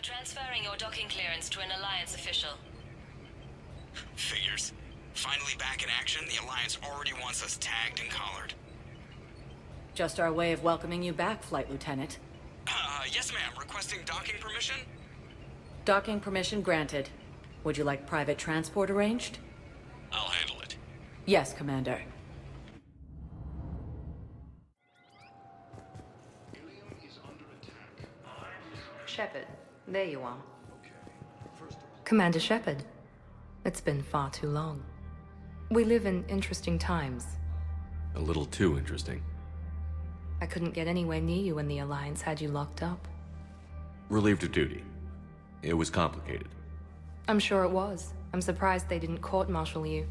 Transferring your docking clearance to an Alliance official. Figures. Finally back in action, the Alliance already wants us tagged and collared. Just our way of welcoming you back, Flight Lieutenant. Yes ma'am. Requesting docking permission? Docking permission granted. Would you like private transport arranged? I'll handle it. Yes, Commander. Shepard, there you are. Commander Shepard. It's been far too long. We live in interesting times. A little too interesting. I couldn't get anywhere near you when the Alliance had you locked up. Relieved of duty. It was complicated. I'm sure it was. I'm surprised they didn't court-martial you.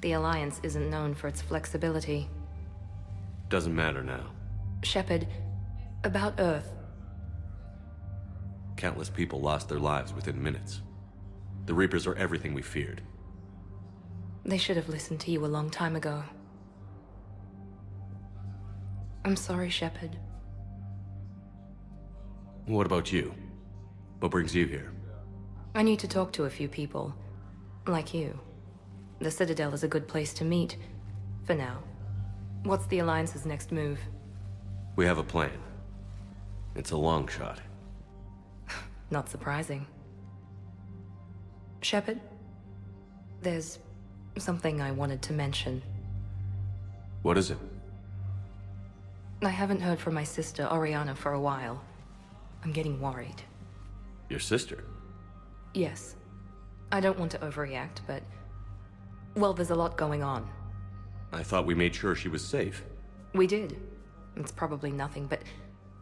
The Alliance isn't known for its flexibility. Doesn't matter now. Shepard, about Earth. Countless people lost their lives within minutes. The Reapers are everything we feared. They should have listened to you a long time ago. I'm sorry, Shepard. What about you? What brings you here? I need to talk to a few people. Like you. The Citadel is a good place to meet. For now. What's the Alliance's next move? We have a plan. It's a long shot. Not surprising. Shepard? There's something I wanted to mention. What is it? I haven't heard from my sister, Oriana, for a while. I'm getting worried. Your sister? Yes. I don't want to overreact, but... well, there's a lot going on. I thought we made sure she was safe. We did. It's probably nothing, but...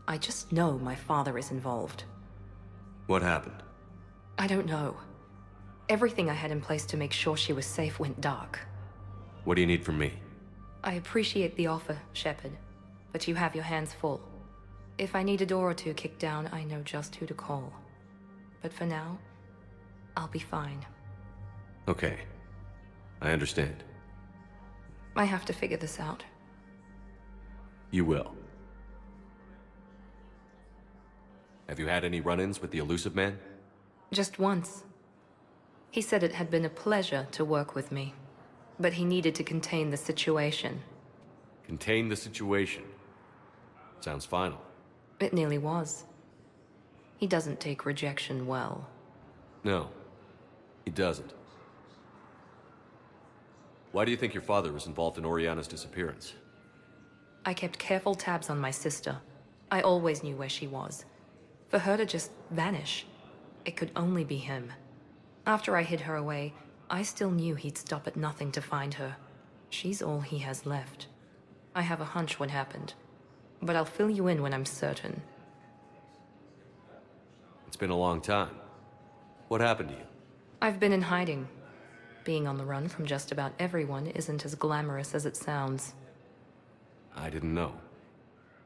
I just know my father is involved. What happened? I don't know. Everything I had in place to make sure she was safe went dark. What do you need from me? I appreciate the offer, Shepard, but you have your hands full. If I need a door or two kicked down, I know just who to call. But for now, I'll be fine. Okay. I understand. I have to figure this out. You will. Have you had any run-ins with the Elusive Man? Just once. He said it had been a pleasure to work with me, but he needed to contain the situation. Contain the situation. Sounds final. It nearly was. He doesn't take rejection well. No, he doesn't. Why do you think your father was involved in Oriana's disappearance? I kept careful tabs on my sister. I always knew where she was. For her to just vanish, it could only be him. After I hid her away, I still knew he'd stop at nothing to find her. She's all he has left. I have a hunch what happened, but I'll fill you in when I'm certain. It's been a long time. What happened to you? I've been in hiding. Being on the run from just about everyone isn't as glamorous as it sounds. I didn't know.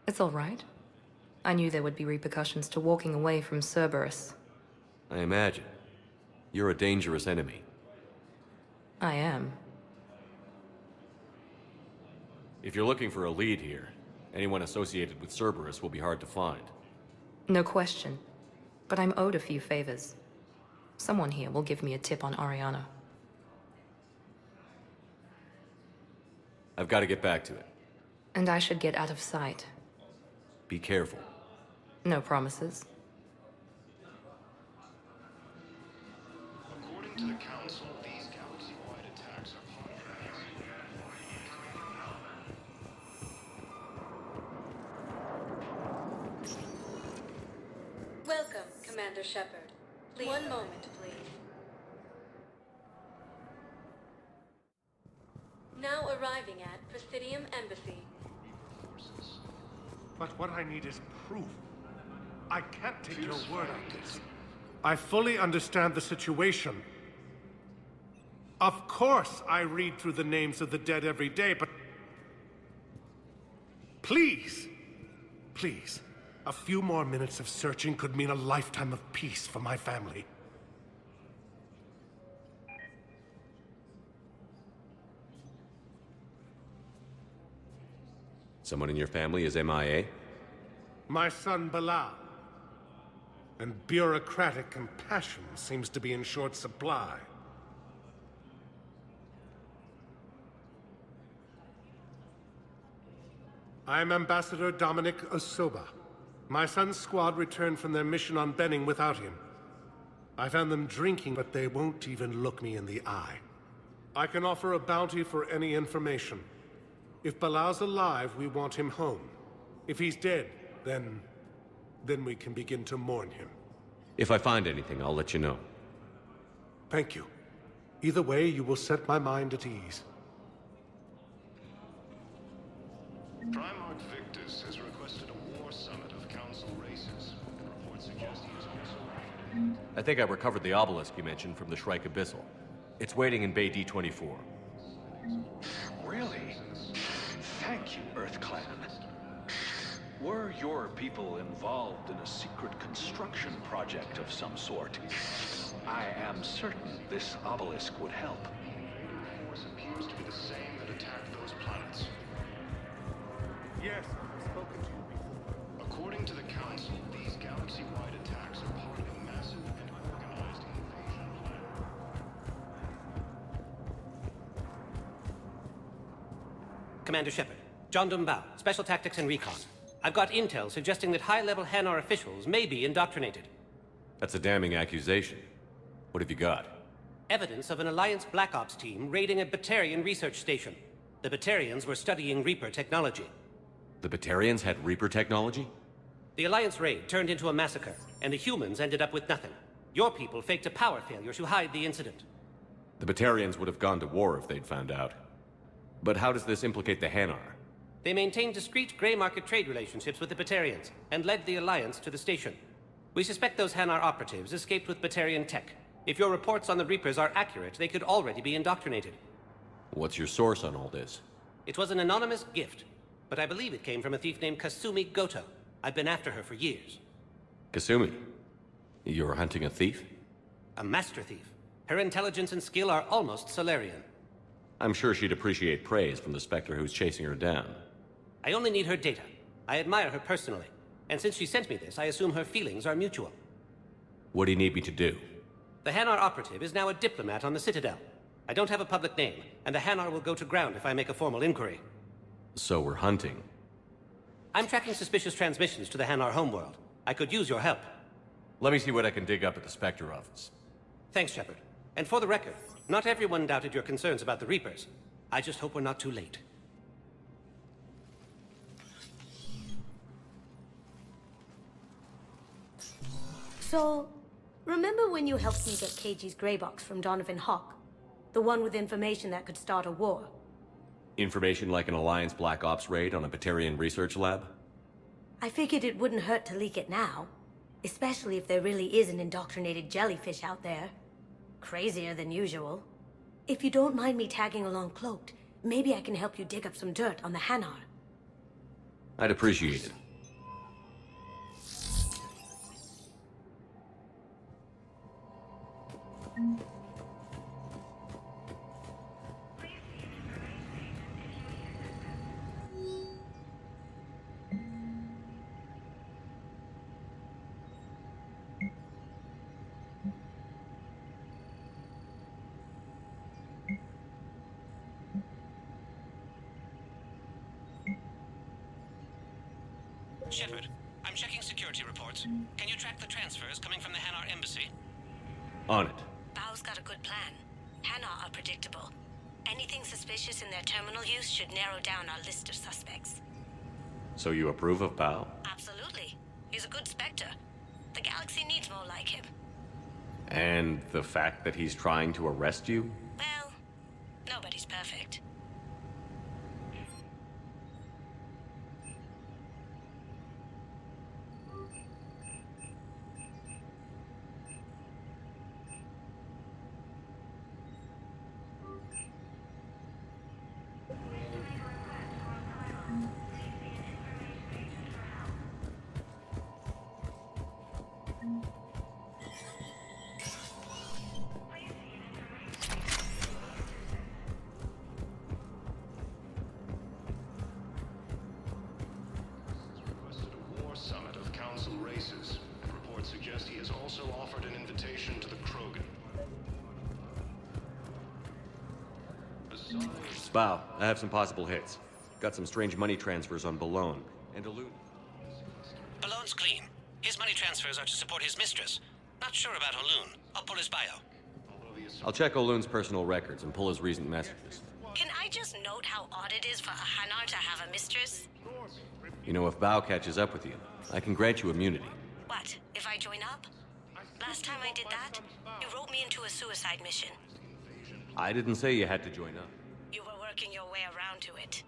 It's all right. I knew there would be repercussions to walking away from Cerberus. I imagine. You're a dangerous enemy. I am. If you're looking for a lead here, anyone associated with Cerberus will be hard to find. No question. But I'm owed a few favors. Someone here will give me a tip on Oriana. I've got to get back to it. And I should get out of sight. Be careful. No promises. According to the Council, these galaxy-wide attacks are Welcome, Commander Shepard. Please. One moment, please. Now arriving at Presidium Embassy. But what I need is proof. I can't take your word on this. I fully understand the situation. Of course I read through the names of the dead every day, but... please, please, a few more minutes of searching could mean a lifetime of peace for my family. Someone in your family is MIA? My son, Bilal. and bureaucratic compassion seems to be in short supply. I'm Ambassador Dominic Osoba. My son's squad returned from their mission on Benning without him. I found them drinking, but they won't even look me in the eye. I can offer a bounty for any information. If Balal's alive, we want him home. If he's dead, then we can begin to mourn him. If I find anything, I'll let you know. Thank you. Either way, you will set my mind at ease. Primarch Victus has requested a war summit of council races. Reports suggest he is also offered. I think I recovered the obelisk you mentioned from the Shrike Abyssal. It's waiting in Bay D-24. Really? Thank you, Earth Clan. Were your people involved in a secret construction project of some sort? I am certain this obelisk would help. The force appears to be the same that attacked those planets. Yes, I've spoken to you before. According to the Council, these galaxy-wide attacks are part of a massive and organized invasion plan. Commander Shepard, John Dumbao, Special Tactics and Recon. I've got intel suggesting that high-level Hanar officials may be indoctrinated. That's a damning accusation. What have you got? Evidence of an Alliance Black Ops team raiding a Batarian research station. The Batarians were studying Reaper technology. The Batarians had Reaper technology? The Alliance raid turned into a massacre, and the humans ended up with nothing. Your people faked a power failure to hide the incident. The Batarians would have gone to war if they'd found out. But how does this implicate the Hanar? They maintained discreet gray market trade relationships with the Batarians, and led the Alliance to the station. We suspect those Hanar operatives escaped with Batarian tech. If your reports on the Reapers are accurate, they could already be indoctrinated. What's your source on all this? It was an anonymous gift, but I believe it came from a thief named Kasumi Goto. I've been after her for years. Kasumi? You're hunting a thief? A master thief. Her intelligence and skill are almost Solarian. I'm sure she'd appreciate praise from the Spectre who's chasing her down. I only need her data. I admire her personally. And since she sent me this, I assume her feelings are mutual. What do you need me to do? The Hanar operative is now a diplomat on the Citadel. I don't have a public name, and the Hanar will go to ground if I make a formal inquiry. So we're hunting. I'm tracking suspicious transmissions to the Hanar homeworld. I could use your help. Let me see what I can dig up at the Spectre office. Thanks, Shepard. And for the record, not everyone doubted your concerns about the Reapers. I just hope we're not too late. So, remember when you helped me get KG's grey box from Donovan Hawk? The one with information that could start a war? Information like an Alliance Black Ops raid on a Batarian research lab? I figured it wouldn't hurt to leak it now. Especially if there really is an indoctrinated jellyfish out there. Crazier than usual. If you don't mind me tagging along cloaked, maybe I can help you dig up some dirt on the Hanar. I'd appreciate it. Shepard, I'm checking security reports. Can you track the transfers coming from the Hanar Embassy? On it. Bao's got a good plan. Hanar are predictable. Anything suspicious in their terminal use should narrow down our list of suspects. So you approve of Bao? Absolutely. He's a good Spectre. The galaxy needs more like him. And the fact that he's trying to arrest you? Well, nobody's perfect. Requested a war summit of council races. Reports suggest also offered an invitation to the Krogan. Bow, I have some possible hits. Got some strange money transfers on Balone, and Alun. Ballone's clean. His money transfers are to support his mistress. Not sure about Olun. I'll pull his bio. I'll check Olun's personal records and pull his recent messages. Can I just note how odd it is for a Hanar to have a mistress? You know, if Bao catches up with you, I can grant you immunity. What, if I join up? Last time I did that, you wrote me into a suicide mission. I didn't say you had to join up. You were working your way around to it.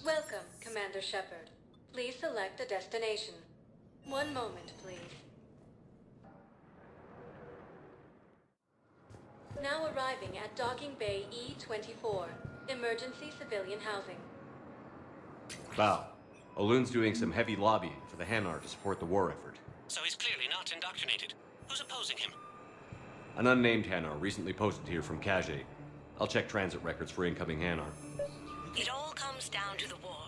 Welcome, Commander Shepard. Please select a destination. One moment, please. Now arriving at Docking Bay E-24, emergency civilian housing. Bao, Olun's doing some heavy lobbying for the Hanar to support the war effort. So he's clearly not indoctrinated. Who's opposing him? An unnamed Hanar recently posted here from Kage. I'll check transit records for incoming Hanar. It all comes down to the war,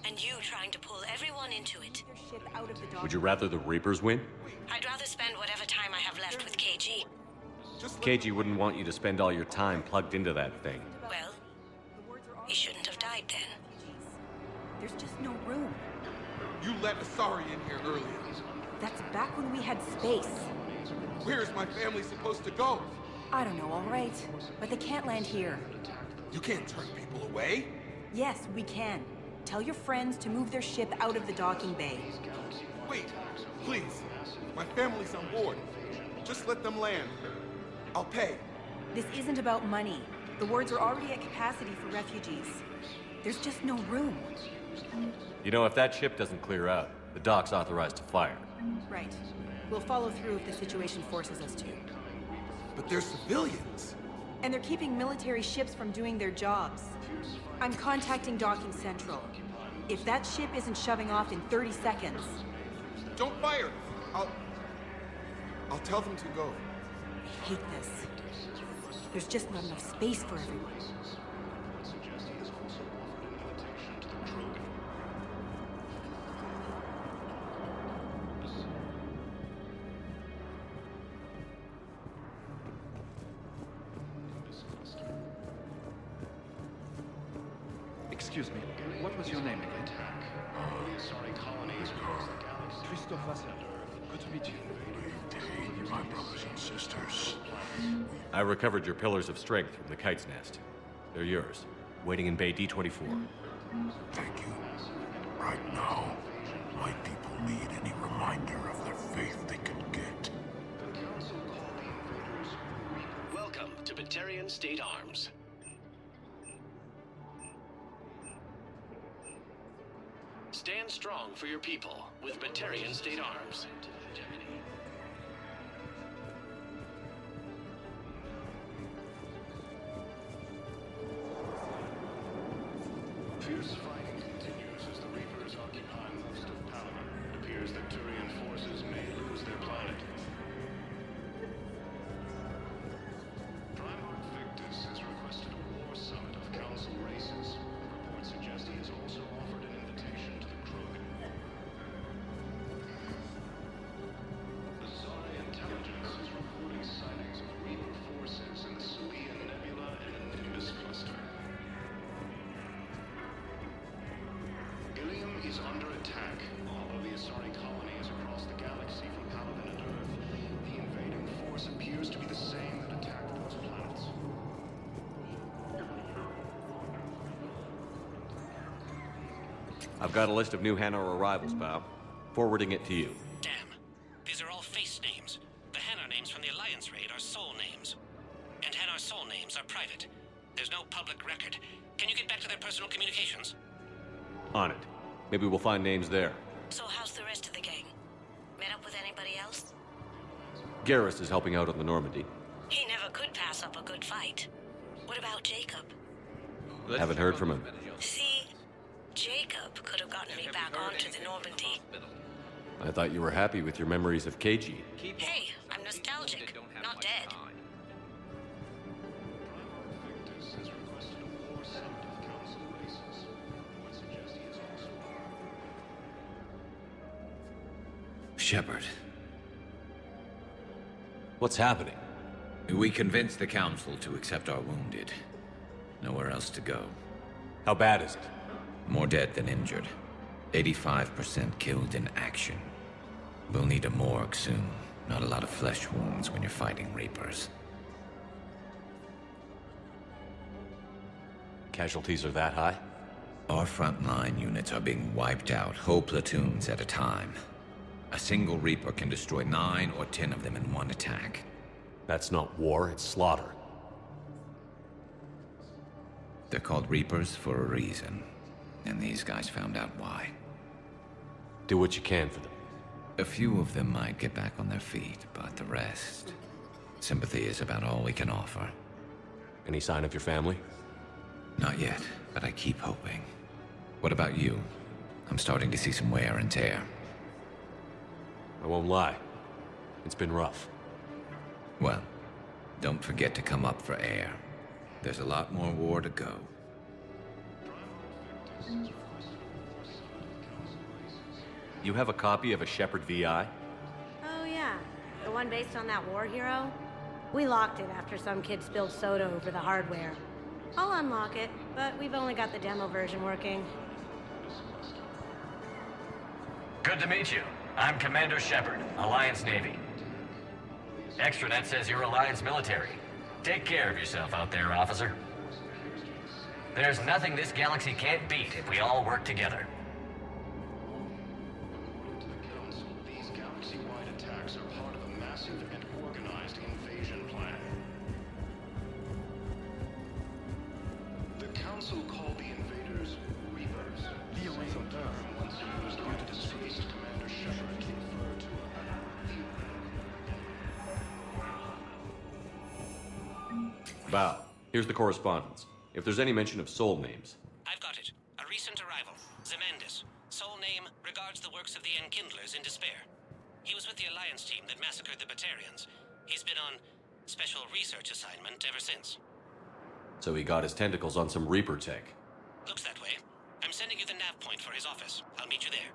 and you trying to pull everyone into it. Would you rather the Reapers win? I'd rather spend whatever time I have left with KG. KG wouldn't want you to spend all your time plugged into that thing. Well, he shouldn't have died then. There's just no room. You let Asari in here earlier. That's back when we had space. Where is my family supposed to go? I don't know, all right. But they can't land here. You can't turn people away. Yes, we can. Tell your friends to move their ship out of the docking bay. Wait, please. My family's on board. Just let them land. I'll pay. This isn't about money. The wards are already at capacity for refugees. There's just no room. You know, if that ship doesn't clear out, the dock's authorized to fire. Right. We'll follow through if the situation forces us to. But they're civilians. And they're keeping military ships from doing their jobs. I'm contacting Docking Central. If that ship isn't shoving off in 30 seconds... Don't fire! I'll tell them to go. I hate this. There's just not enough space for everyone. Excuse me, what was your name again? Christophe Vassar. Good to meet you. My brothers and sisters. I recovered your pillars of strength from the kite's nest. They're yours, waiting in Bay D-24. Thank you. Right now, my people need any reminder of their faith they can get. Welcome to Batarian State Arms. Stand strong for your people with Batarian State Arms. Fierce fighting continues as the Reapers occupy most of Palaven. It appears that Turian forces may lose their planet. Primarch Victus has requested a war summit of Council races. Reports suggest he has also offered an invitation to the Krogan. Asari intelligence is reporting sightings of Reaper forces in the Subian Nebula and the Nimbus cluster. Ilium is under attack. Although the Asari colony is across the galaxy from Palaven and Earth, the invading force appears to be the same that attacked those planets. I've got a list of new Hanar arrivals, Bao. Forwarding it to you. Damn. These are all face names. The Hanar names from the Alliance raid are soul names. And Hanar soul names are private. There's no public record. Can you get back to their personal communications? On it. Maybe we'll find names there. So how's the rest of the gang? Met up with anybody else? Garrus is helping out on the Normandy. He never could pass up a good fight. What about Jacob? Haven't heard from him. See, Jacob could have gotten me back onto the Normandy. I thought you were happy with your memories of KG. Hey, I'm nostalgic, not dead. Victus has requested a war summit of Council races. Reports suggest he has also Shepard. What's happening? We convinced the Council to accept our wounded. Nowhere else to go. How bad is it? More dead than injured. 85% killed in action. We'll need a morgue soon. Not a lot of flesh wounds when you're fighting Reapers. Casualties are that high? Our frontline units are being wiped out, whole platoons at a time. A single Reaper can destroy 9 or 10 of them in one attack. That's not war, it's slaughter. They're called Reapers for a reason. And these guys found out why. Do what you can for them. A few of them might get back on their feet, but the rest... Sympathy is about all we can offer. Any sign of your family? Not yet, but I keep hoping. What about you? I'm starting to see some wear and tear. I won't lie. It's been rough. Well, don't forget to come up for air. There's a lot more war to go. You have a copy of a Shepard VI? Oh yeah, the one based on that war hero? We locked it after some kid spilled soda over the hardware. I'll unlock it, but we've only got the demo version working. Good to meet you. I'm Commander Shepard, Alliance Navy. Extranet says you're Alliance military. Take care of yourself out there, officer. There's nothing this galaxy can't beat if we all work together. These galaxy-wide attacks are part of a massive and organized invasion plan. The Council called the invaders Reapers. Same term once used by the deceased Commander Shepard to refer to Val, here's the correspondence. If there's any mention of soul names. I've got it. A recent arrival. Zemandis. Soul name regards the works of the Enkindlers in despair. He was with the Alliance team that massacred the Batarians. He's been on special research assignment ever since. So he got his tentacles on some Reaper tech. Looks that way. I'm sending you the nav point for his office. I'll meet you there.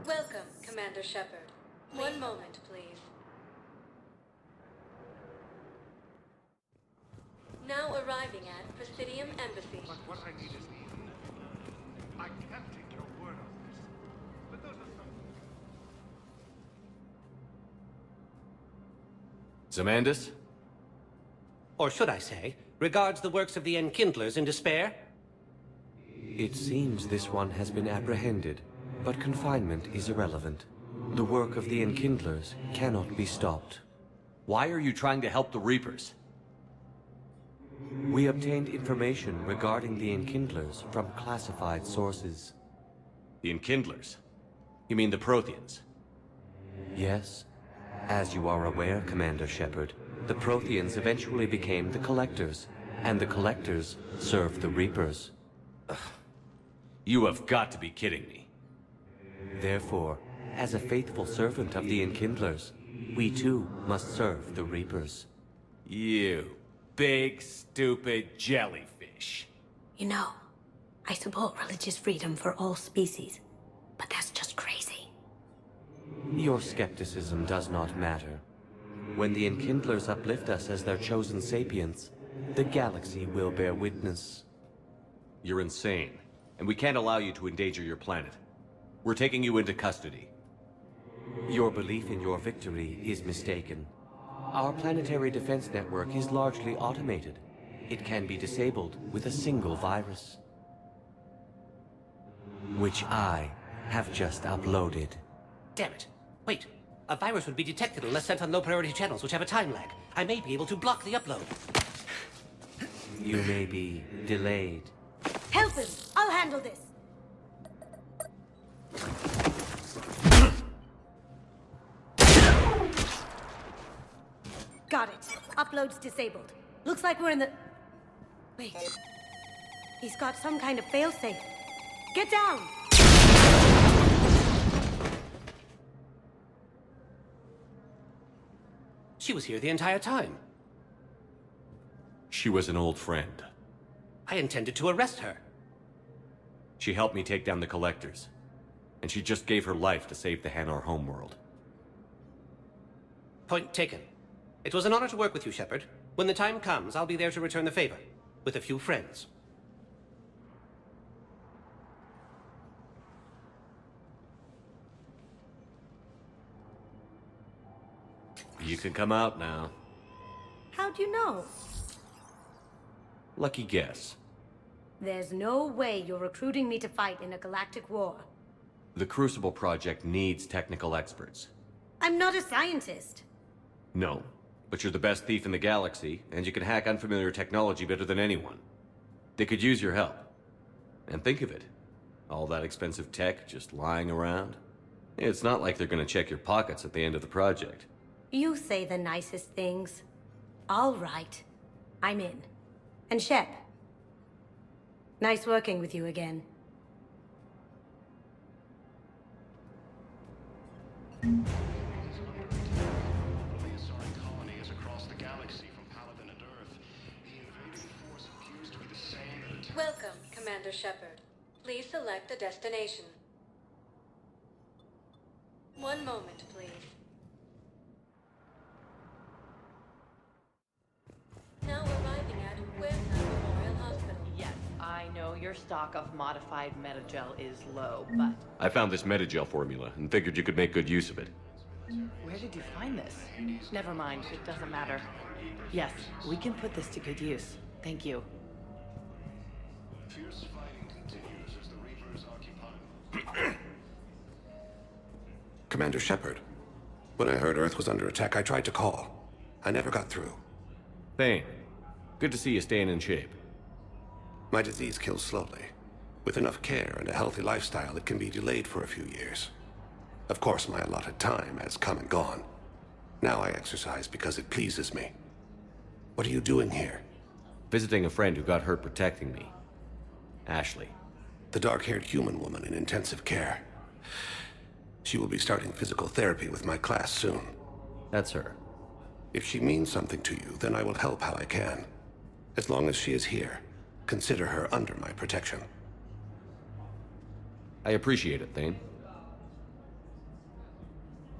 Welcome, Commander Shepard. One moment, please. Now arriving at Presidium Embassies. But what I need is I can't take your word on this. But those are some... Zemandis? Or should I say, regards the works of the Enkindlers in despair? It seems this one has been apprehended, but confinement is irrelevant. The work of the Enkindlers cannot be stopped. Why are you trying to help the Reapers? We obtained information regarding the Enkindlers from classified sources. The Enkindlers? You mean the Protheans? Yes. As you are aware, Commander Shepard, the Protheans eventually became the Collectors, and the Collectors served the Reapers. You have got to be kidding me. Therefore, as a faithful servant of the Enkindlers, we too must serve the Reapers. You big, stupid jellyfish. You know, I support religious freedom for all species, but that's just crazy. Your skepticism does not matter. When the Enkindlers uplift us as their chosen sapients, the galaxy will bear witness. You're insane, and we can't allow you to endanger your planet. We're taking you into custody. Your belief in your victory is mistaken. Our planetary defense network is largely automated. It can be disabled with a single virus. Which I have just uploaded. Damn it. Wait. A virus would be detected unless sent on low-priority channels, which have a time lag. I may be able to block the upload. You may be delayed. Help him! I'll handle this! Got it. Upload's disabled. Looks like we're in the... Wait. He's got some kind of failsafe. Get down! She was here the entire time. She was an old friend. I intended to arrest her. She helped me take down the Collectors. And she just gave her life to save the Hanar homeworld. Point taken. It was an honor to work with you, Shepard. When the time comes, I'll be there to return the favor. With a few friends. You can come out now. How'd you know? Lucky guess. There's no way you're recruiting me to fight in a galactic war. The Crucible Project needs technical experts. I'm not a scientist. No, but you're the best thief in the galaxy, and you can hack unfamiliar technology better than anyone. They could use your help. And think of it. All that expensive tech just lying around. It's not like they're gonna check your pockets at the end of the project. You say the nicest things. All right. I'm in. And Shep. Nice working with you again. Welcome, Commander Shepard. Please select a destination. One moment, please. Now arriving at Huerta Memorial Hospital. Yes, I know your stock of modified metagel is low, but... I found this metagel formula and figured you could make good use of it. Where did you find this? Never mind, it doesn't matter. Yes, we can put this to good use. Thank you. Fierce fighting continues as the Reapers occupy. Commander Shepard, when I heard Earth was under attack, I tried to call. I never got through. Thane, good to see you staying in shape. My disease kills slowly. With enough care and a healthy lifestyle, it can be delayed for a few years. Of course, my allotted time has come and gone. Now I exercise because it pleases me. What are you doing here? Visiting a friend who got hurt protecting me. Ashley. The dark-haired human woman in intensive care. She will be starting physical therapy with my class soon. That's her. If she means something to you, then I will help how I can. As long as she is here, consider her under my protection. I appreciate it, Thane.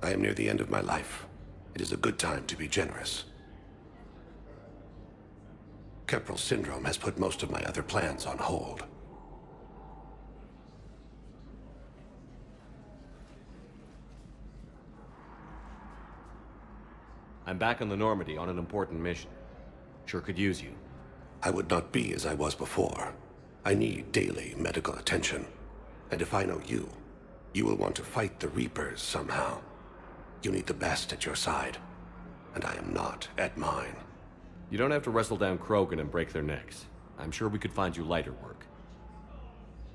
I am near the end of my life. It is a good time to be generous. Keppel syndrome has put most of my other plans on hold. I'm back on the Normandy on an important mission. Sure could use you. I would not be as I was before. I need daily medical attention. And if I know you, you will want to fight the Reapers somehow. You need the best at your side. And I am not at mine. You don't have to wrestle down Krogan and break their necks. I'm sure we could find you lighter work.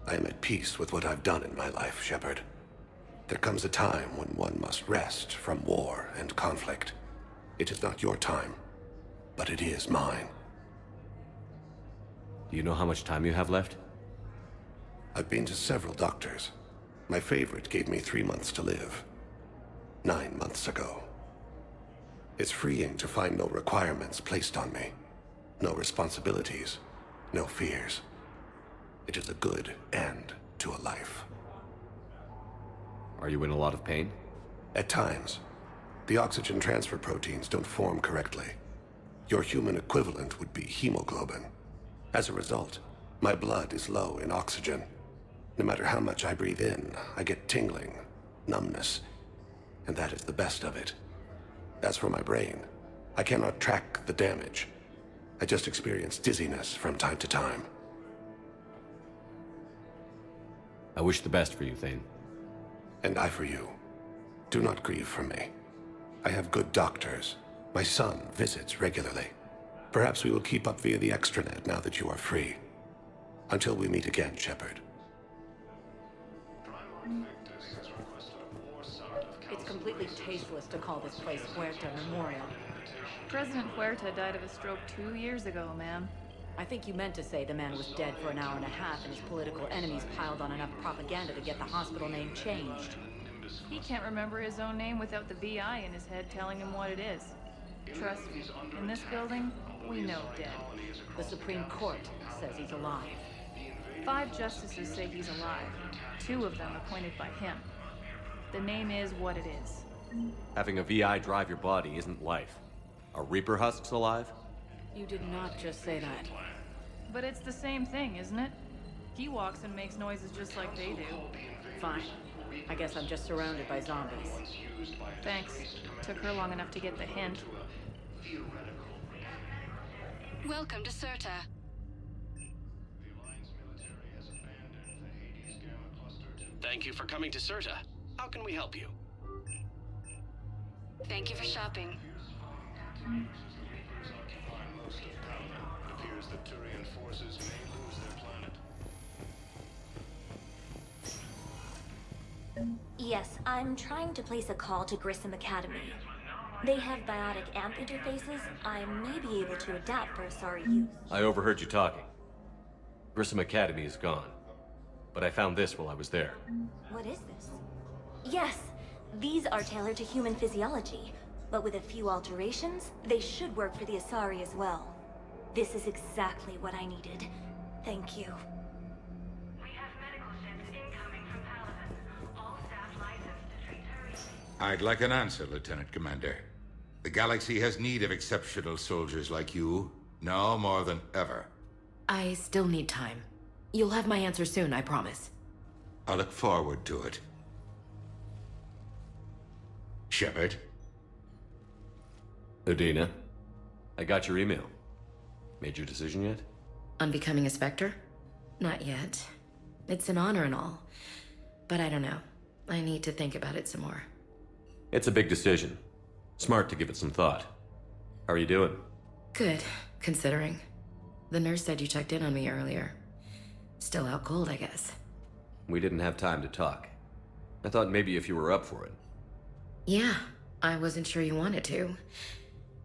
I am at peace with what I've done in my life, Shepard. There comes a time when one must rest from war and conflict. It is not your time, but it is mine. Do you know how much time you have left? I've been to several doctors. My favorite gave me 3 months to live. 9 months ago. It's freeing to find no requirements placed on me. No responsibilities. No fears. It is a good end to a life. Are you in a lot of pain? At times. The oxygen transfer proteins don't form correctly. Your human equivalent would be hemoglobin. As a result, my blood is low in oxygen. No matter how much I breathe in, I get tingling, numbness, and that is the best of it. As for my brain, I cannot track the damage. I just experience dizziness from time to time. I wish the best for you, Thane. And I for you. Do not grieve for me. I have good doctors. My son visits regularly. Perhaps we will keep up via the extranet now that you are free. Until we meet again, Shepard. It's completely tasteless to call this place Huerta Memorial. President Huerta died of a stroke 2 years ago, ma'am. I think you meant to say the man was dead for an hour and a half and his political enemies piled on enough propaganda to get the hospital name changed. He can't remember his own name without the VI in his head telling him what it is. Trust me, in this building, we know dead. The Supreme Court says he's alive. 5 justices say he's alive. 2 of them appointed by him. The name is what it is. Having a VI drive your body isn't life. Are Reaper husks alive? You did not just say that. But it's the same thing, isn't it? He walks and makes noises just like they do. Fine. I guess I'm just surrounded by zombies. Thanks. Took her long enough to get the hint. Welcome to Serta. Thank you for coming to Serta. How can we help you? Thank you for shopping. Yes, I'm trying to place a call to Grissom Academy. They have biotic amp interfaces I may be able to adapt for Asari use. I overheard you talking. Grissom Academy is gone. But I found this while I was there. What is this? Yes, these are tailored to human physiology, but with a few alterations, they should work for the Asari as well. This is exactly what I needed. Thank you. I'd like an answer, Lieutenant Commander. The galaxy has need of exceptional soldiers like you, now more than ever. I still need time. You'll have my answer soon, I promise. I look forward to it. Shepard? Udina, I got your email. Made your decision yet? On becoming a Spectre? Not yet. It's an honor and all. But I don't know. I need to think about it some more. It's a big decision. Smart to give it some thought. How are you doing? Good, considering. The nurse said you checked in on me earlier. Still out cold, I guess. We didn't have time to talk. I thought maybe if you were up for it. Yeah, I wasn't sure you wanted to.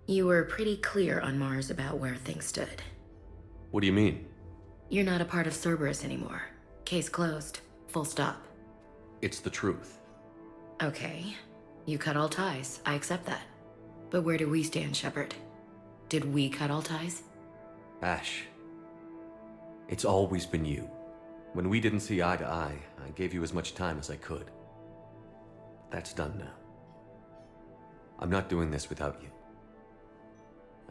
You were pretty clear on Mars about where things stood. What do you mean? You're not a part of Cerberus anymore. Case closed. Full stop. It's the truth. Okay. You cut all ties. I accept that. But where do we stand, Shepard? Did we cut all ties? Ash. It's always been you. When we didn't see eye to eye, I gave you as much time as I could. That's done now. I'm not doing this without you.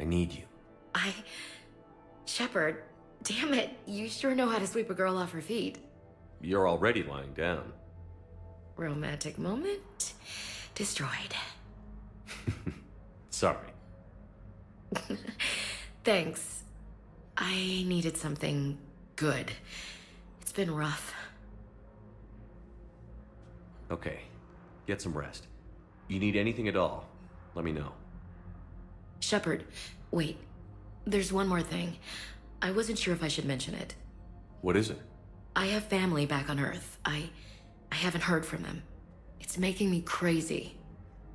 I need you. Shepard, damn it. You sure know how to sweep a girl off her feet. You're already lying down. Romantic moment destroyed. Sorry. Thanks. I needed something good. It's been rough. Okay. Get some rest. You need anything at all, let me know. Shepard, wait. There's one more thing. I wasn't sure if I should mention it. What is it? I have family back on Earth. I haven't heard from them. It's making me crazy.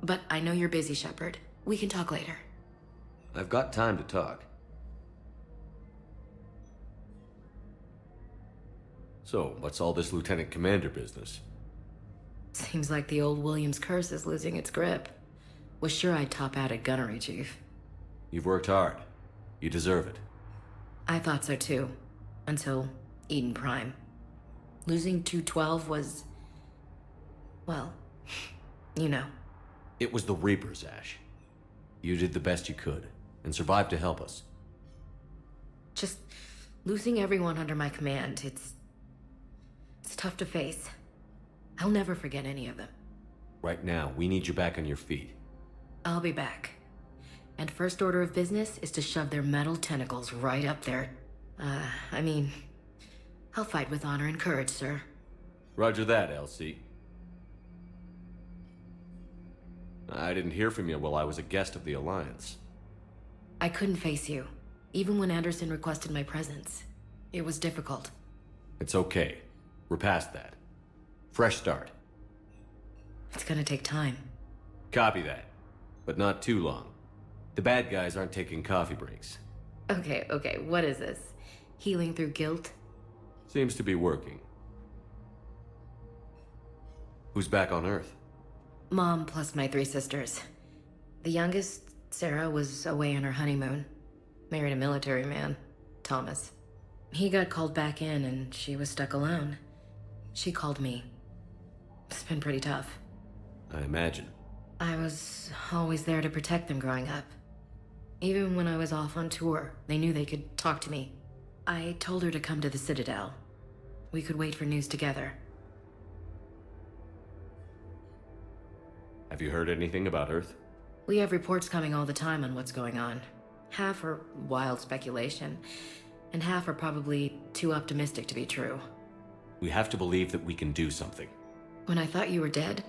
But I know you're busy, Shepard. We can talk later. I've got time to talk. So, what's all this Lieutenant Commander business? Seems like the old Williams curse is losing its grip. Was sure I'd top out at Gunnery, Chief. You've worked hard. You deserve it. I thought so too. Until Eden Prime. Losing 212 was... well, you know. It was the Reapers, Ash. You did the best you could, and survived to help us. Just losing everyone under my command, it's tough to face. I'll never forget any of them. Right now, we need you back on your feet. I'll be back. And first order of business is to shove their metal tentacles right up there. I'll fight with honor and courage, sir. Roger that, LC. I didn't hear from you while I was a guest of the Alliance. I couldn't face you, even when Anderson requested my presence. It was difficult. It's okay. We're past that. Fresh start. It's gonna take time. Copy that. But not too long. The bad guys aren't taking coffee breaks. Okay, what is this? Healing through guilt? Seems to be working. Who's back on Earth? Mom plus my 3 sisters. The youngest, Sarah, was away on her honeymoon. Married a military man, Thomas. He got called back in and she was stuck alone. She called me. It's been pretty tough. I imagine. I was always there to protect them growing up. Even when I was off on tour, they knew they could talk to me. I told her to come to the Citadel. We could wait for news together. Have you heard anything about Earth? We have reports coming all the time on what's going on. Half are wild speculation, and half are probably too optimistic to be true. We have to believe that we can do something. When I thought you were dead,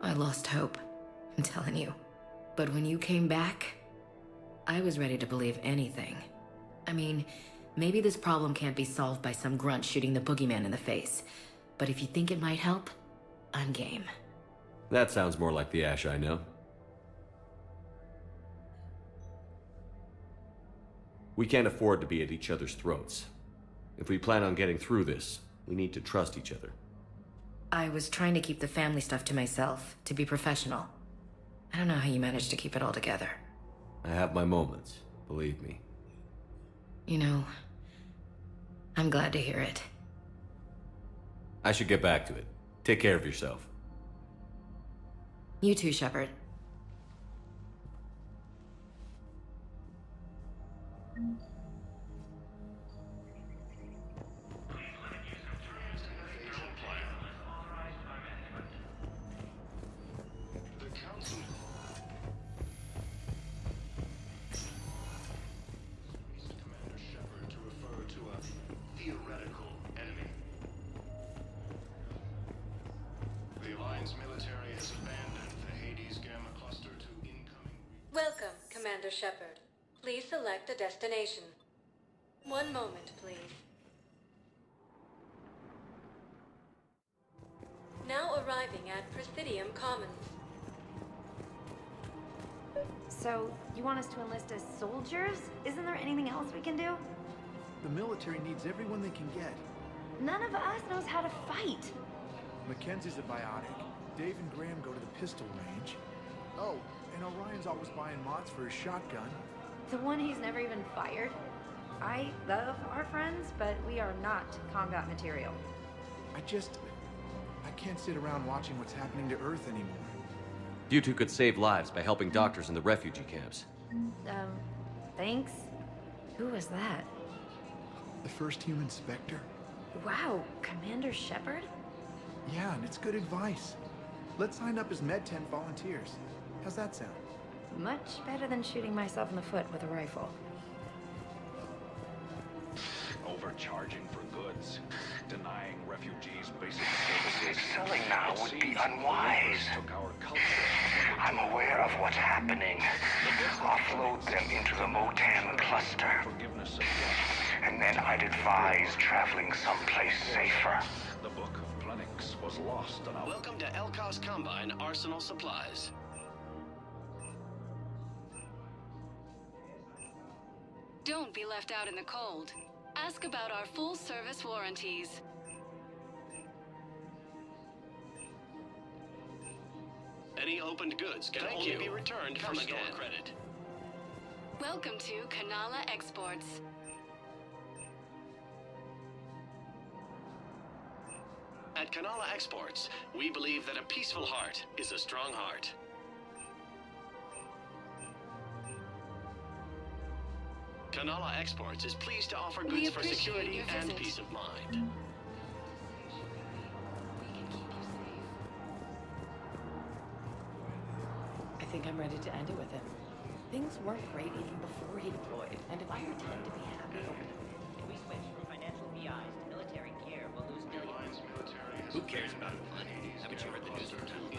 I lost hope. I'm telling you. But when you came back, I was ready to believe anything. I mean, maybe this problem can't be solved by some grunt shooting the boogeyman in the face. But if you think it might help, I'm game. That sounds more like the Ash I know. We can't afford to be at each other's throats. If we plan on getting through this, we need to trust each other. I was trying to keep the family stuff to myself, to be professional. I don't know how you managed to keep it all together. I have my moments, believe me. You know, I'm glad to hear it. I should get back to it. Take care of yourself. You too, Shepard. Welcome, Commander Shepard. Please select a destination. One moment, please. Now arriving at Presidium Commons. So, you want us to enlist as soldiers? Isn't there anything else we can do? The military needs everyone they can get. None of us knows how to fight. Mackenzie's a biotic. Dave and Graham go to the pistol range. Oh, and Orion's always buying mods for his shotgun. The one he's never even fired. I love our friends, but we are not combat material. I can't sit around watching what's happening to Earth anymore. You two could save lives by helping doctors in the refugee camps. Thanks. Who was that? The first human Spectre? Wow, Commander Shepard? Yeah, and it's good advice. Let's sign up as Med-10 volunteers. How's that sound? Much better than shooting myself in the foot with a rifle. Overcharging for goods, denying refugees basic services. Selling now would be unwise. I'm aware of what's happening. Offload them into the Motan cluster. And then I'd advise traveling someplace safer. The Book of Plenix was lost on our... Welcome to Elkos Combine Arsenal Supplies. Don't be left out in the cold. Ask about our full-service warranties. Any opened goods can only be returned for store credit. Welcome to Kanala Exports. At Kanala Exports, we believe that a peaceful heart is a strong heart. Kanala Exports is pleased to offer goods for security and peace of mind. I think I'm ready to end it with him. Things weren't great even before he deployed, and if I pretend to be happy over them... If we switch from financial VIs to military gear, we'll lose millions. Who cares about money? Haven't you heard the news from town?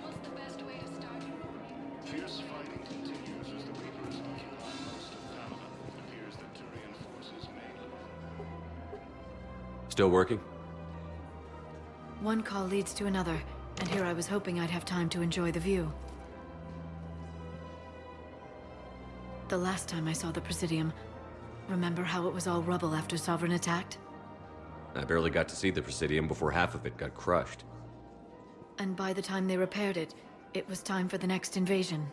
What's the best way to start? Fierce fighting continues as the Reapers occupy most of Thane. It appears that Turian forces may Still working? One call leads to another, and here I was hoping I'd have time to enjoy the view. The last time I saw the Presidium, remember how it was all rubble after Sovereign attacked? I barely got to see the Presidium before half of it got crushed. And by the time they repaired it, it was time for the next invasion.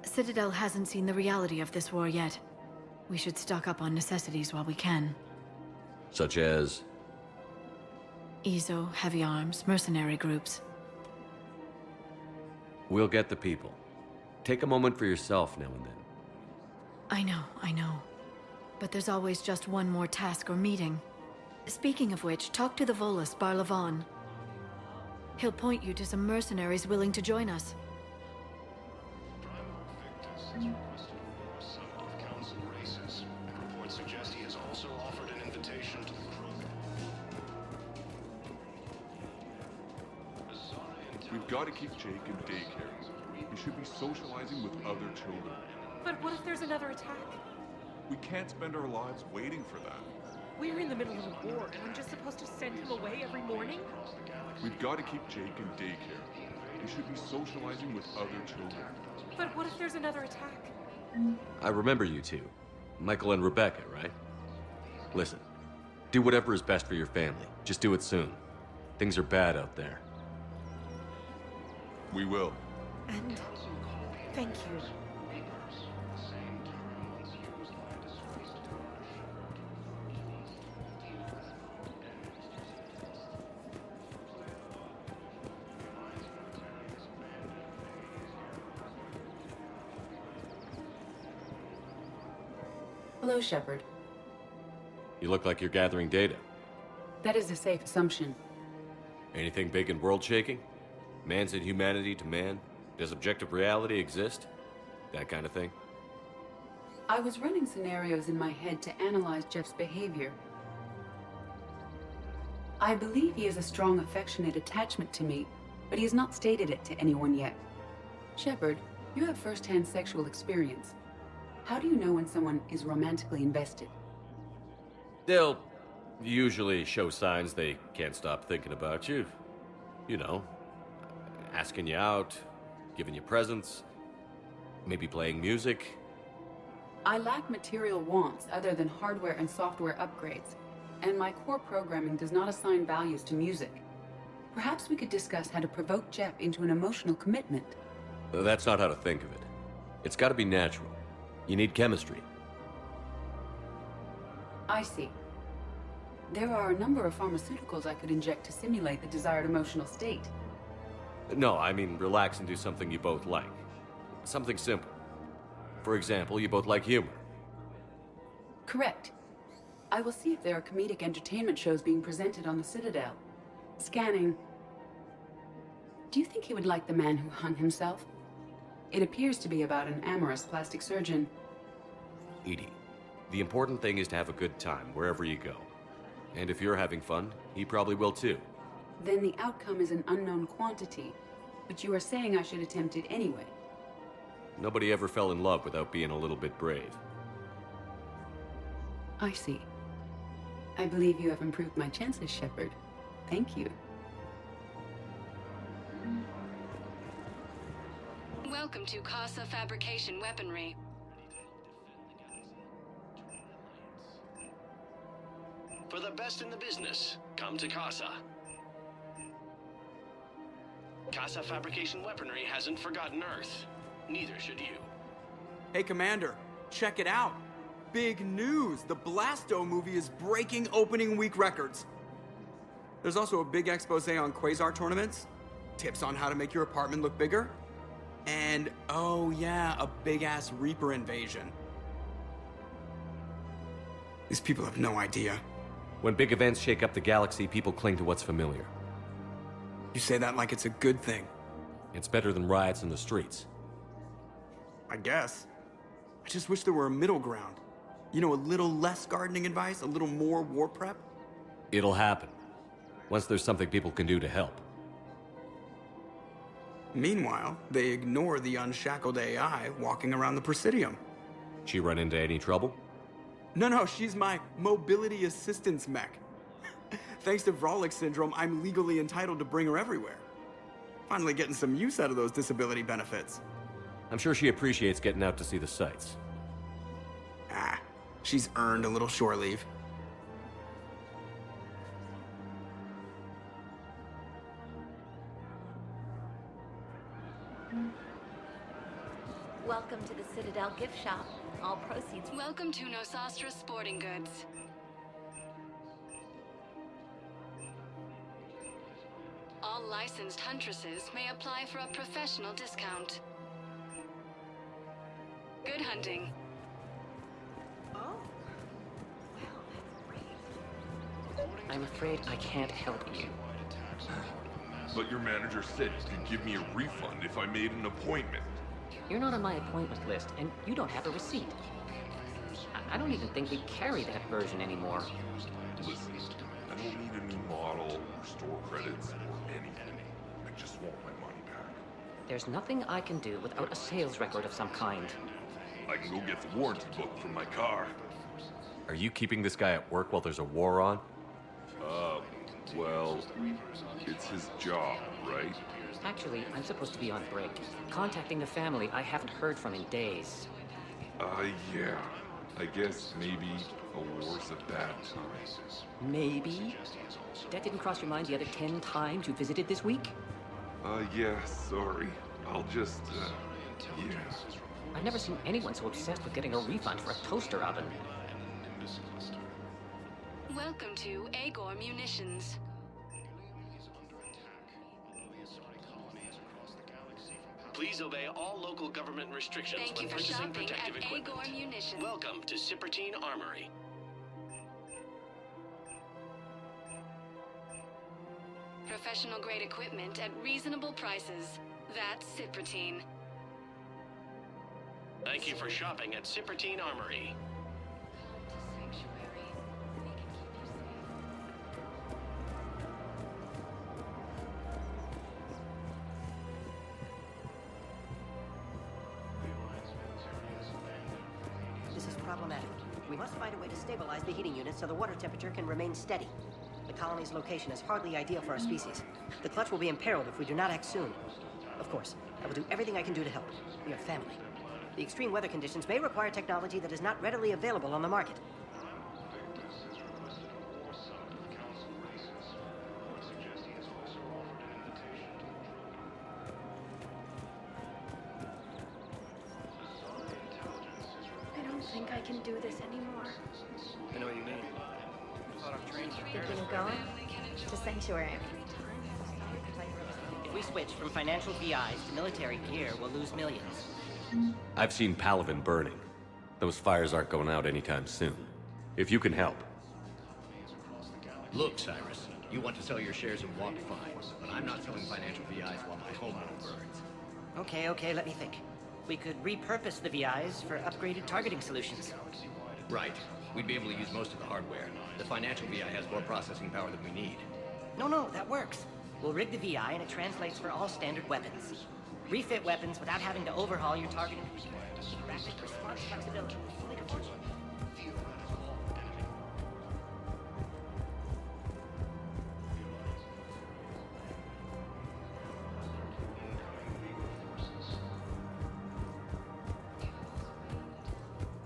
Citadel hasn't seen the reality of this war yet. We should stock up on necessities while we can. Such as? EZO, heavy arms, mercenary groups. We'll get the people. Take a moment for yourself now and then. I know. But there's always just one more task or meeting. Speaking of which, talk to the Volus, Barlavon. He'll point you to some mercenaries willing to join us. Reports suggest he has also offered an invitation to the crew. We've got to keep Jake in daycare. He should be socializing with other children. But what if there's another attack? We can't spend our lives waiting for that. We're in the middle of a war, and I'm just supposed to send him away every morning? We've got to keep Jake in daycare. He should be socializing with other children. But what if there's another attack? I remember you two. Michael and Rebecca, right? Listen, do whatever is best for your family. Just do it soon. Things are bad out there. We will. And thank you. Hello, Shepard. You look like you're gathering data. That is a safe assumption. Anything big and world-shaking? Man's inhumanity to man? Does objective reality exist? That kind of thing? I was running scenarios in my head to analyze Jeff's behavior. I believe he has a strong affectionate attachment to me, but he has not stated it to anyone yet. Shepard, you have first-hand sexual experience. How do you know when someone is romantically invested? They'll usually show signs they can't stop thinking about you. You know, asking you out, giving you presents, maybe playing music. I lack material wants other than hardware and software upgrades, and my core programming does not assign values to music. Perhaps we could discuss how to provoke Jeff into an emotional commitment. That's not how to think of it. It's got to be natural. You need chemistry. I see. There are a number of pharmaceuticals I could inject to simulate the desired emotional state. No, I mean relax and do something you both like. Something simple. For example, you both like humor. Correct. I will see if there are comedic entertainment shows being presented on the Citadel. Scanning. Do you think he would like The Man Who Hung Himself? It appears to be about an amorous plastic surgeon. Edie, the important thing is to have a good time wherever you go. And if you're having fun, he probably will too. Then the outcome is an unknown quantity, but you are saying I should attempt it anyway. Nobody ever fell in love without being a little bit brave. I see. I believe you have improved my chances, Shepard. Thank you. Welcome to Casa Fabrication Weaponry. For the best in the business, come to Casa. Casa Fabrication Weaponry hasn't forgotten Earth. Neither should you. Hey, Commander, check it out. Big news! The Blasto movie is breaking opening week records. There's also a big expose on Quasar tournaments, tips on how to make your apartment look bigger, and, oh yeah, a big-ass Reaper invasion. These people have no idea. When big events shake up the galaxy, people cling to what's familiar. You say that like it's a good thing. It's better than riots in the streets. I guess. I just wish there were a middle ground. You know, a little less gardening advice, a little more war prep. It'll happen. Once there's something people can do to help. Meanwhile, they ignore the unshackled AI walking around the Presidium. She run into any trouble? No, she's my mobility assistance mech. Thanks to Vrolic syndrome, I'm legally entitled to bring her everywhere. Finally getting some use out of those disability benefits. I'm sure she appreciates getting out to see the sights. Ah, she's earned a little shore leave. Welcome to the Citadel gift shop. All proceeds. Welcome to Nosastra Sporting Goods. All licensed huntresses may apply for a professional discount. Good hunting. I'm afraid I can't help you. But your manager said he could give me a refund if I made an appointment. You're not on my appointment list, and you don't have a receipt. I don't even think we carry that version anymore. Listen, I don't need a new model or store credits or anything. I just want my money back. There's nothing I can do without a sales record of some kind. I can go get the warranty book from my car. Are you keeping this guy at work while there's a war on? Well, it's his job, right? Actually, I'm supposed to be on break. Contacting the family I haven't heard from in days. Yeah. I guess maybe a war's a bad time. Maybe? That didn't cross your mind the other 10 times you visited this week? Yeah, sorry. I'll just, yeah. I've never seen anyone so obsessed with getting a refund for a toaster oven. Welcome to Agor Munitions. Please obey all local government restrictions Thank when you for purchasing shopping protective at equipment. Agor Munitions. Welcome to Cypertine Armory. Professional grade equipment at reasonable prices. That's Cypertine. Thank you for shopping at Cypertine Armory. This is problematic. We must find a way to stabilize the heating unit so the water temperature can remain steady. The colony's location is hardly ideal for our species. The clutch will be imperiled if we do not act soon. Of course, I will do everything I can do to help. We are family. The extreme weather conditions may require technology that is not readily available on the market. I don't think I can do this anymore. I know what you mean. Thinking of going to Sanctuary. If we switch from financial VIs to military gear, we'll lose millions. I've seen Palaven burning. Those fires aren't going out anytime soon. If you can help. Look, Cyrus, you want to sell your shares of Walk fine, but I'm not selling financial VIs while my homeworld burns. Okay, let me think. We could repurpose the VIs for upgraded targeting solutions. Right. We'd be able to use most of the hardware. The financial VI has more processing power than we need. No, that works. We'll rig the VI and it translates for all standard weapons. Refit weapons without having to overhaul your targeting. Rapid response flexibility.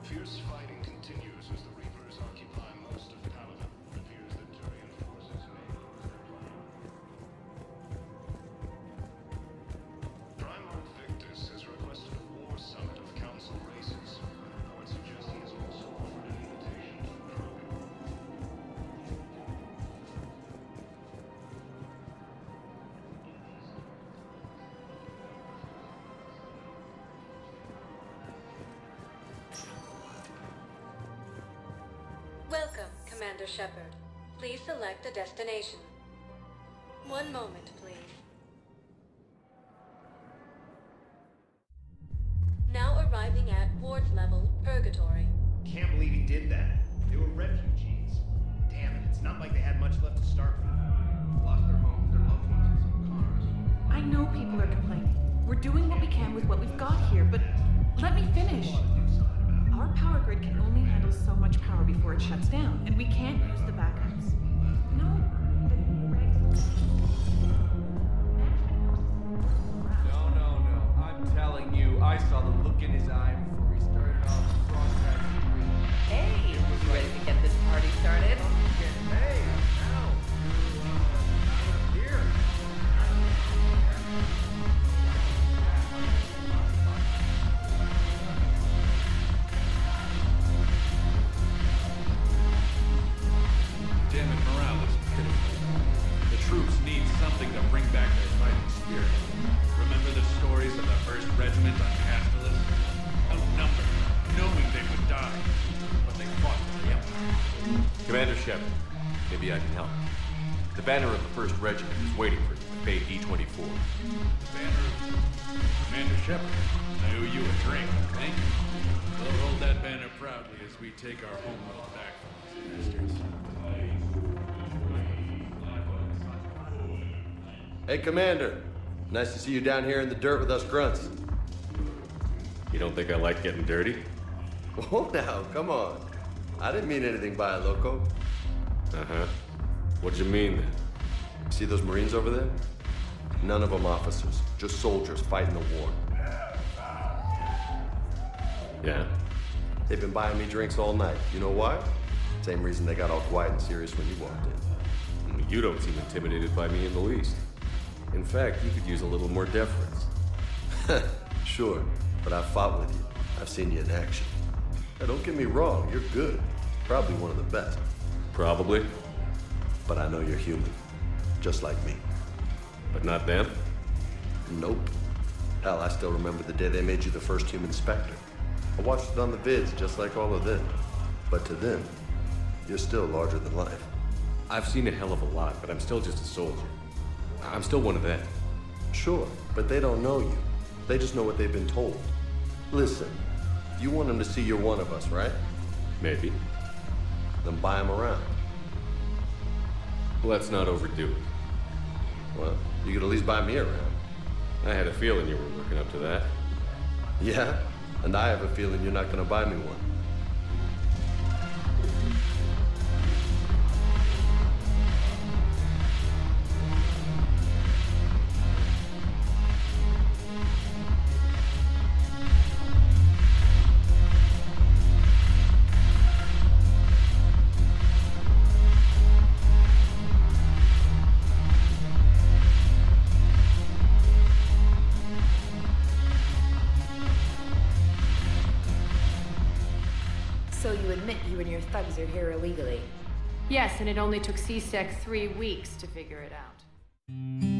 Fierce fighting continues as the Reapers occupy most of Paladin. It appears that Turian forces may lose their plan. Primarch Victus has requested a war summit of council races. Reports suggest he has also offered an invitation to the crew. Welcome, Commander Shepard. Please select a destination. One moment, please. Now arriving at Ward level, Purgatory. Can't believe he did that. They were refugees. Damn it, it's not like they had much left to start with. Lost their homes, their loved ones, and some cars. I know people are complaining. We're doing what we can with what we've got here, but let me finish. Our power grid can only handle so much power before it shuts down, and we can't use the backups. No. No. I'm telling you, I saw the look in his eye before we started off across that street. Hey, you ready to get this party started? Hey, now. Here. Shepard. Maybe I can help. The banner of the 1st Regiment is waiting for you at Bay D-24. Commander Shepard, I owe you a drink. Thank you. We'll hold that banner proudly as we take our homeworld back from these bastards. Hey, Commander. Nice to see you down here in the dirt with us grunts. You don't think I like getting dirty? Oh, now, come on. I didn't mean anything by it, loco. Uh-huh. What'd you mean, then? See those Marines over there? None of them officers, just soldiers fighting the war. Yeah? They've been buying me drinks all night. You know why? Same reason they got all quiet and serious when you walked in. You don't seem intimidated by me in the least. In fact, you could use a little more deference. Sure, but I've fought with you. I've seen you in action. Now, don't get me wrong, you're good. Probably one of the best. Probably. But I know you're human. Just like me. But not them? Nope. Hell, I still remember the day they made you the first human Spectre. I watched it on the vids, just like all of them. But to them, you're still larger than life. I've seen a hell of a lot, but I'm still just a soldier. I'm still one of them. Sure, but they don't know you. They just know what they've been told. Listen, you want them to see you're one of us, right? Maybe. Then buy them around. Let's not overdo it. Well, you could at least buy me around. I had a feeling you were working up to that. Yeah? And I have a feeling you're not gonna buy me one. So you admit you and your thugs are here illegally? Yes, and it only took C-Sec 3 weeks to figure it out.